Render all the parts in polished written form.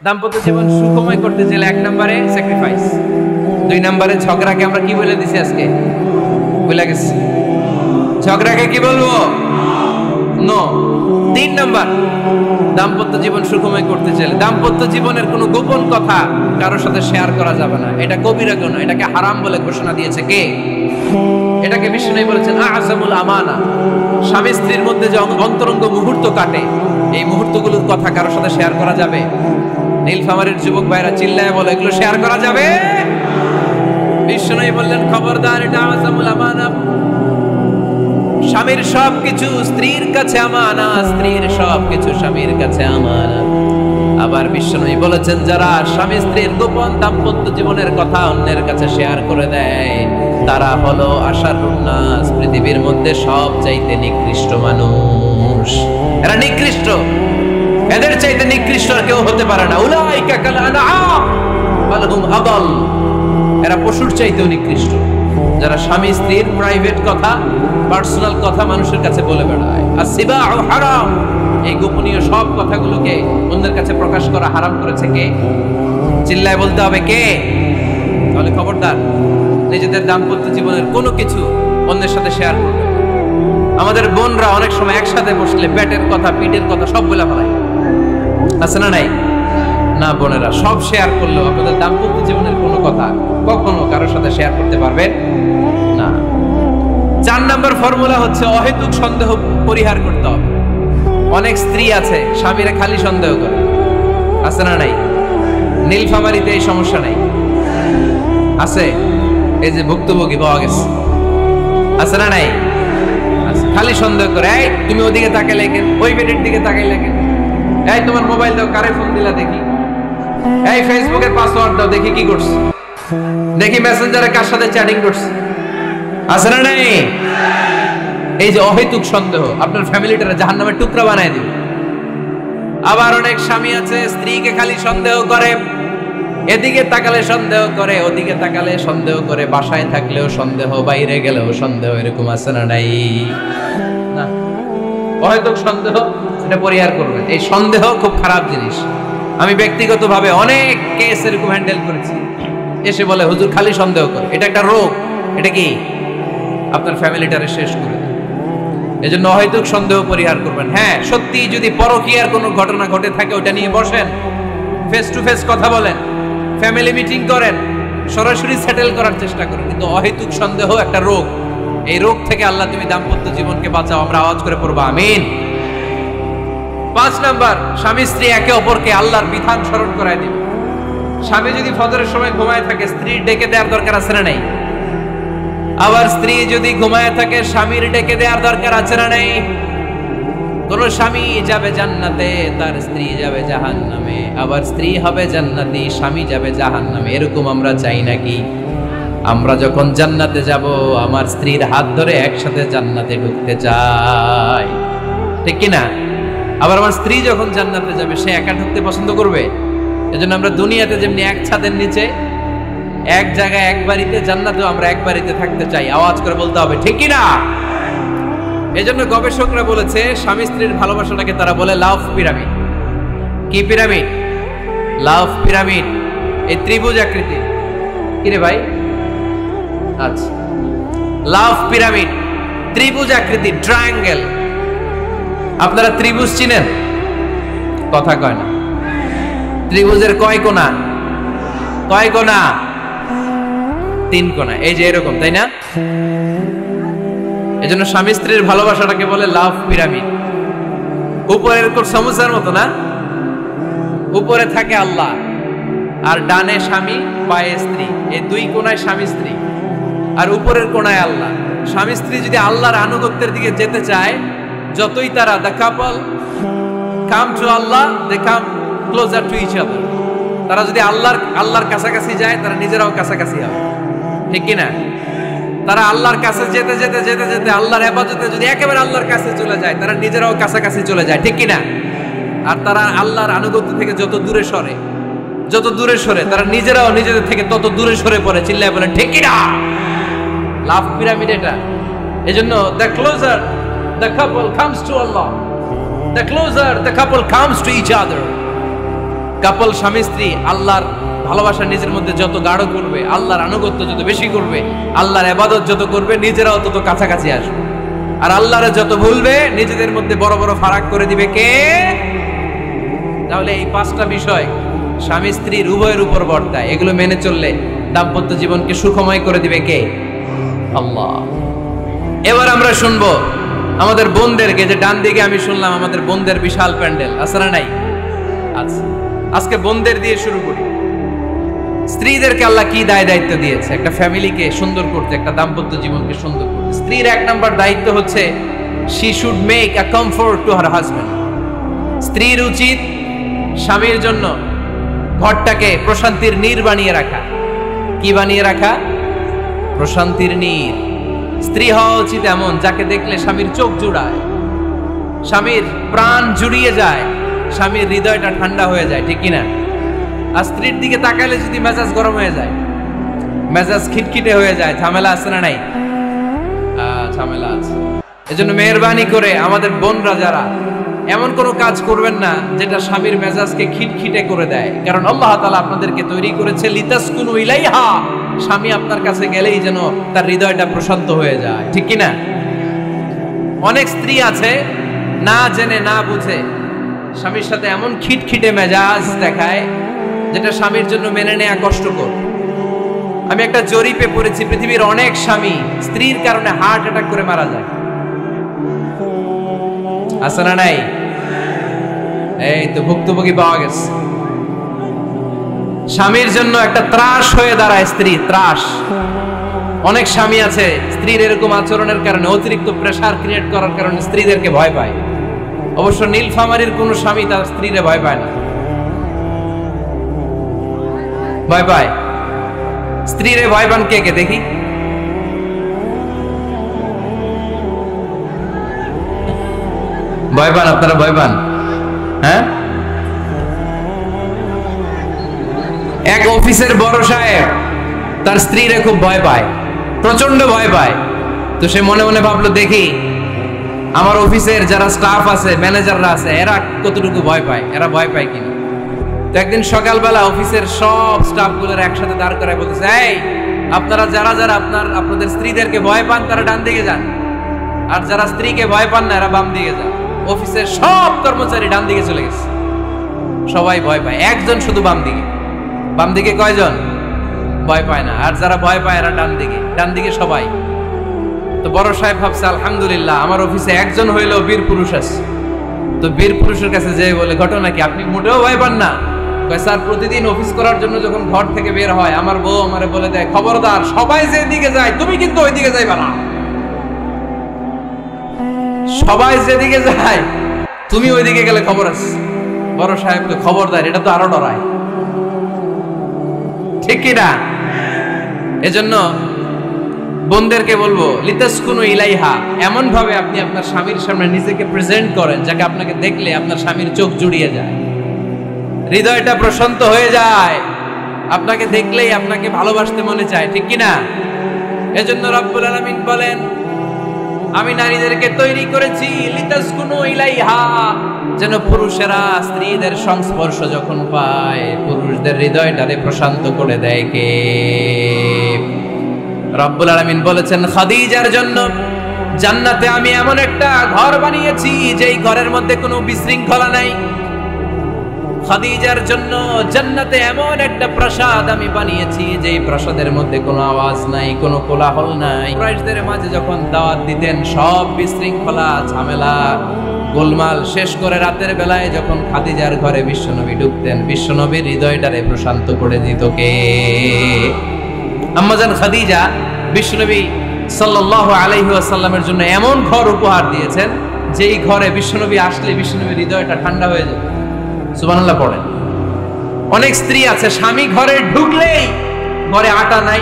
দাম্পত্য জীবন সুখময় করতে চাইলে 1 নম্বরে স্যাক্রিফাইস, 2 নম্বরে ঝগড়াকে আমরা কি বলে দিছি আজকে ভুলে গেছি, ঝগড়াকে কি বলবো নো। 3 নম্বর দাম্পত্য জীবন সুখময় করতে চাইলে দাম্পত্য জীবনের কোনো গোপন কথা কারোর সাথে শেয়ার করা যাবে না। এটা কবিরা গুনাহ, এটাকে হারাম বলে ঘোষণা দিয়েছে কে? এটাকে বিষ্ণু বলেছেন আযমুল আমানা। স্বামী স্ত্রীর মধ্যে যে অন্তরঙ্গ মুহূর্ত কাটে, এই মুহূর্তগুলোর কথা কারোর সাথে শেয়ার করা যাবে? নীলফামারীর যুবক ভাইরা চিল্লায় বলে এগুলো শেয়ার করা যাবে? বিষ্ণু বললেন খবরদার, এটা আযমুল আমানা। স্বামীর সবকিছু স্ত্রীর কাছে আমানা, স্ত্রীর সবকিছু স্বামীর কাছে আমানা। আবার বিষ্ণু বলেছেন যারা স্বামী স্ত্রীর গোপন দাম্পত্য জীবনের কথা অন্যের কাছে শেয়ার করে দেয় তারা হলো আশারুন নাস, পৃথিবীর মধ্যে সবচাইতে নিকৃষ্ট মানুষ। এরা নিকৃষ্ট, এদের চাইতে নিকৃষ্ট আর কেউ হতে পারে না। উলাইকা কাল আনআম বাল হুম আদাল। এরা পশুর চাইতেও নিকৃষ্ট, যারা স্বামী স্ত্রীর প্রাইভেট কথা, পার্সোনাল কথা মানুষের কাছে বলে বেড়ায়। আসিবাউ হারাম, এই গোপনীয় সব কথাগুলোকে অন্যের কাছে প্রকাশ করা হারাম করেছে কে? চিল্লায় বলতে হবে কে? তাহলে খবরদার, নিজেদের দাম্পত্য জীবনের কোনো কিছু অন্যের সাথে শেয়ার করবে। আমাদের বোনরা অনেক সময় একসাথে বসলে পেটের কথা, পিঠের কথা সব বলে ফেলায়, আছে না নাই? না বোনেরা, সব শেয়ার করলেও আপনাদের দাম্পত্য জীবনের কোনো কথা কখনো কারোর সাথে শেয়ার করতে পারবেন না। 4 নম্বর ফর্মুলা হচ্ছে অহেতুক সন্দেহ পরিহার করতে হবে। অনেক স্ত্রী আছে স্বামীরা খালি সন্দেহ করে, আছে না নাই? নীলফামারীতে এই সমস্যা নাই, আছে? এই যে ভুক্তভোগী পাওয়া গেছে, আছে না নাই? খালি সন্দেহ করে, এই তুমি ওদিকে তাকাইলে কেন, ওই বেডের দিকে তাকাইলে কেন, এই তোমার মোবাইল দাও, কারে ফোন দিলা দেখি, এই ফেসবুকের পাসওয়ার্ড দাও দেখি কি করছে, দেখি মেসেঞ্জারে কার সাথে চ্যাটিং করছে, আছে না নাই? এই যে অহেতুক সন্দেহ আপনার ফ্যামিলিটারে জাহান্নামের টুকরা বানায় দিবে। আবার অনেক স্বামী আছে স্ত্রীকে খালি সন্দেহ করে, এদিকে তাকালে সন্দেহ করে, ওদিকে তাকালে সন্দেহ করে, বাসায় থাকলেও সন্দেহ, বাইরে গেলেও সন্দেহ, এরকম আছে না নাই? না, অহেতুক সন্দেহ এটা পরিহার করবেন। এই সন্দেহ খুব খারাপ জিনিস। আমি ব্যক্তিগতভাবে অনেক কেস এরকম হ্যান্ডেল করেছি। এসে বলে হুজুর খালি সন্দেহ করে, এটা একটা রোগ। এটা কি? আপনার ফ্যামিলিটারে শেষ করে দেয়। এজন্য অহেতুক সন্দেহ পরিহার করবেন। হ্যাঁ, সত্যি যদি পরকীয়ার কোনো ঘটনা ঘটে থাকে ওটা নিয়ে বসেন, ফেস টু ফেস কথা বলেন, ফ্যামিলি মিটিং করেন, সরাসরি সেটেল করার চেষ্টা করেন। কিন্তু অহেতুক সন্দেহ একটা রোগ। এই রোগ থেকে আল্লাহ তুমি দাম্পত্য জীবনকে বাঁচাও। আমরা আওয়াজ করে পড়বো আমিন। 5 নাম্বার, স্বামী স্ত্রী একে অপরকে আল্লাহর বিধান স্মরণ করায় দিবে। স্বামী যদি ফজরের সময় ঘুমায় থাকে, স্ত্রীর ডেকে দেওয়ার দরকার আছে না নাই? আবার স্ত্রী যদি ঘুমায় থাকে, স্বামীর ডেকে দেওয়ার দরকার আছে না নাই? কোন স্বামী যাবে জান্নাতে, তার স্ত্রী যাবে জাহান্নামে। আবার স্ত্রী হবে জান্নাতি, স্বামী যাবে জাহান্নামে। এরকম আমরা চাই নাকি? আমরা যখন জান্নাতে যাব, আমার স্ত্রীর হাত ধরে একসাথে জান্নাতে ঢুকতে চাই, ঠিক কি না? আবার আমার স্ত্রী যখন জান্নাতে যাবে, সে একা ঢুকতে পছন্দ করবে? এজন্য আমরা দুনিয়াতে যেমনি এক ছাদের নিচে, এক জায়গায়, এক বাড়িতে, জান্নাতেও আমরা এক বাড়িতে থাকতে চাই। আওয়াজ করে বলতে হবে ঠিক কি না? এজন্য গবেষকরা বলেছে স্বামী স্ত্রীর ভালোবাসাটাকে তারা বলে লাভ পিরামিড। কি পিরামিড? লাভ পিরামিড। এই ত্রিভুজ আকৃতি। কি রে ভাই? আচ্ছা, লাভ পিরামিড, ত্রিভুজ আকৃতি, ট্রায়াঙ্গেল। আপনারা ত্রিভুজ চিনেন? কথা কয় না। ত্রিভুজের কয় কোণা? কয় কোণা? 3 কোণা। এই যে এরকম, তাই না? এজন্য স্বামী স্ত্রীর ভালোবাসাটাকে বলে লাভ পিরামিড। উপরের সমুচার মতো না? উপরে থাকে আল্লাহ, আর ডানে স্বামী, পায়ে স্ত্রী। এই 2 কোণায় স্বামী স্ত্রী, আর উপরের কোণায় আল্লাহ। স্বামী স্ত্রী যদি আল্লাহর আনুগত্যের দিকে যেতে চায়, যতই তারা the couple come to Allah, they come closer to each other। তারা যদি আল্লাহর কাছাকাছি যায়, তারা নিজেরাও কাছাকাছি হবে, ঠিক কি না? তারা আল্লাহর কাছে যেতে যেতে যেতে যেতে আল্লাহর ইবাদতে যদি একেবারে আল্লাহর কাছে চলে যায়, তারা নিজেরাও কাছাকাছি চলে যায়, ঠিক কি না? আর তারা আল্লাহর আনুগত্য থেকে যত দূরে সরে, তারা নিজেরাও নিজেদের থেকে তত দূরে সরে পড়ে। চিল্লায় বলেন ঠিক কি না? লাভ পিরামিড এটা। এজন্য the closer the couple comes to Allah, the closer the couple comes to each other, কাপল স্বামী স্ত্রী আল্লাহর ভালোবাসা নিজের মধ্যে যত গাঢ় করবে, আল্লাহর আনুগত্য যত বেশি করবে, আল্লাহর ইবাদত যত করবে, নিজেরাও তত কাছাকাছি আসবে। আর আল্লাহরে যত ভুলবে, নিজেদের মধ্যে বড় বড় ফারাক করে দিবে কে? তাহলে এই পাঁচটা বিষয় স্বামী স্ত্রীর উভয়ের উপর বর্তায়। এগুলো মেনে চললে দাম্পত্য জীবনকে সুখময় করে দিবে কে? আল্লাহ। এবার আমরা শুনবো আমাদের বোনদেরকে, যে ডান দিকে আমি শুনলাম আমাদের বোনদের বিশাল প্যান্ডেল আছে না নাই? আচ্ছা, আজকে বোনদের দিয়ে শুরু করি। স্ত্রীদেরকে আল্লাহ কি দায়িত্ব দিয়েছে একটা ফ্যামিলিকে সুন্দর করতে, একটা দাম্পত্য জীবনকে সুন্দর করতে? স্ত্রীর এক নম্বর দায়িত্ব হচ্ছে she should make a comfort to her husband. স্ত্রীর উচিত স্বামীর জন্য ঘরটাকে প্রশান্তির নীড় বানিয়ে রাখা। কি বানিয়ে রাখা? প্রশান্তির নীড়। স্ত্রী হওয়া উচিত এমন যাকে দেখলে স্বামীর চোখ জুড়ায়, স্বামীর প্রাণ জুড়িয়ে যায়, স্বামীর হৃদয়টা ঠান্ডা হয়ে যায়, ঠিক কিনা? আর স্ত্রীর দিকে তাকালে যদি মেজাজ গরম হয়ে যায়, মেজাজ খিটখিটে হয়ে যায়, ঝামেলা আছে না নাই? ঝামেলা আছে। এজন্য মেহেরবানি করে আমাদের বোনরা যারা, এমন কোনো কাজ করবেন না যেটা স্বামীর মেজাজকে খিটখিটে করে দেয়। কারণ আল্লাহ তাআলা আপনাদেরকে তৈরি করেছে লিতাসকুনু ইলাইহা, স্বামী আপনার কাছে গেলেই যেন তার হৃদয়টা প্রশান্ত হয়ে যায়, ঠিক কিনা? অনেক স্ত্রী আছে না জেনে না বুঝে স্বামীর সাথে এমন খিটখিটে মেজাজ দেখায় যেটা স্বামীর জন্য মেনে নেওয়া কষ্টকর। আমি একটা জরিপে পড়েছি, পৃথিবীর অনেক স্বামী স্ত্রীর কারণে হার্ট অ্যাটাক করে মারা যায়। আছে না নাই? এই তো ভুক্তভোগী পাওয়া গেছে। স্বামীর জন্য একটা ত্রাস হয়ে দাঁড়ায় স্ত্রী, ত্রাস। অনেক স্বামী আছে স্ত্রীর এরকম আচরণের কারণে, অতিরিক্ত প্রেসার ক্রিয়েট করার কারণে স্ত্রীদেরকে ভয় পায়। অবশ্য নীলফামারীর কোন স্বামী তার স্ত্রীরে ভয় পায় না। ভয় পায়? স্ত্রীরে ভয় পান কে কে দেখি? ভয় পান আপনারা? ভয় পান? হ্যাঁ, এক অফিসের বড় সাহেব তার স্ত্রীরে খুব ভয় পায়, প্রচন্ড ভয় পায়। তো সে মনে মনে ভাবলো, দেখি আমার অফিসের যারা স্টাফ আছে, ম্যানেজাররা আছে, এরা কতটুকু ভয় পায়, এরা ভয় পায় কিনা। তো একদিন সকালবেলা অফিসের সব স্টাফগুলোর একসাথে দাঁড় করায় বলতেছে, এই আপনারা যারা যারা আপনাদের স্ত্রীদেরকে ভয় পান তারা ডান দিকে যান, আর যারা স্ত্রীকে ভয় পান না এরা বাম দিকে যান। অফিসের সব কর্মচারী ডান দিকে চলে গেছে, সবাই ভয় পায়, একজন শুধু বাম দিকে। বাম দিকে কয়জন? ভয় পায় না। আর যারা ভয় পায় এরা ডান দিকে, ডান দিকে সবাই। তো বড় সাহেব ভাবছে, আলহামদুলিল্লাহ আমার অফিসে একজন হইলেও বীর পুরুষ আছে। তো বীর পুরুষের কাছে যেয়ে বলে, ঘটনা কি, আপনি মোটেও ভয় পান না? স্যার, প্রতিদিন অফিস করার জন্য যখন ঘর থেকে বের হয় আমার বউ আমারে বলে দেয়, খবরদার সবাই যে দিকে যায় তুমি কিন্তু ওই দিকে যাইবা না, সবাই যেদিকে যায় তুমি ওইদিকে গেলে খবর আছে। বড় সাহেবকে খবরদার, এটা তো আরো ডরায়, ঠিক কিনা? এজন্য বোনদেরকে বলবো, লিতাসকুনু ইলাইহা, এমন ভাবে আপনি আপনার স্বামীর সামনে নিজেকে প্রেজেন্ট করেন যাকে আপনাকে দেখলে আপনার স্বামীর চোখ জুড়িয়ে যায়, হৃদয়টা প্রশান্ত হয়ে যায়, আপনাকে দেখলেই আপনাকে ভালোবাসতে মনে চায়, ঠিক কিনা? এজন্য রব্বুল আলামিন বলেন, আমি নারীদেরকে তৈরি করেছি লিতাসকুনু ইলাইহা, যেন পুরুষেরা স্ত্রীদের সংস্পর্শ যখন পায় পুরুষদের হৃদয়টারে প্রশান্ত করে দেয় কে? রব্বুল আলামিন বলেছেন, খাদিজার জন্য জান্নাতে আমি এমন একটা ঘর বানিয়েছি যেই ঘরের মধ্যে কোনো বিশৃঙ্খলা নাই। খাদিজার জন্য জান্নাতে এমন একটা প্রাসাদ আমি বানিয়েছি যেই প্রাসাদের মধ্যে কোনো আওয়াজ নাই, কোনো কোলাহল নাই। কুরাইশদের মাঝে যখন দাওয়াত দিতেন সব বিশৃঙ্খলা, ঝামেলা, গোলমাল শেষ করে রাতের বেলায় যখন খাদিজার ঘরে বিশ্বনবী ঢুকতেন, বিশ্বনবীর হৃদয়টারে প্রশান্ত করে দিত কে? আম্মাজান খাদিজা বিশ্বনবী সাল্লাল্লাহু আলাইহি ওয়াসাল্লামের জন্য এমন ঘর উপহার দিয়েছেন যেই ঘরে বিশ্বনবী আসলে বিশ্বনবীর হৃদয়টা ঠান্ডা হয়ে যেত। সুবহানাল্লাহ পড়েন। অনেক স্ত্রী আছে স্বামী ঘরে ঢুকলেই ঘরে আটা নাই,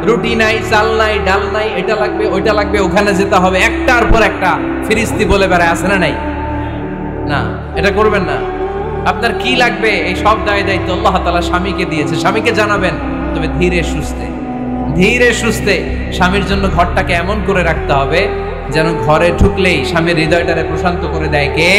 রুটি নাই, চাল নাই, ডাল নাই, এটা লাগবে ওইটা লাগবে, ওখানে যেতে হবে, একটার পর একটা ফিরিস্তি বলে বেড়ায়, আছে না নাই? না, এটা করবেন না। আপনার কি লাগবে এই সব দায়িত্ব আল্লাহ তাআলা স্বামীকে দিয়েছে, স্বামীকে জানাবেন। তবে ধীরে সুস্থে, ধীরে সুস্থে স্বামীর জন্য ঘরটাকে এমন করে রাখতে হবে যেন ঘরে ঢুকলেই স্বামীর হৃদয়টারে প্রশান্ত করে দেয় কে?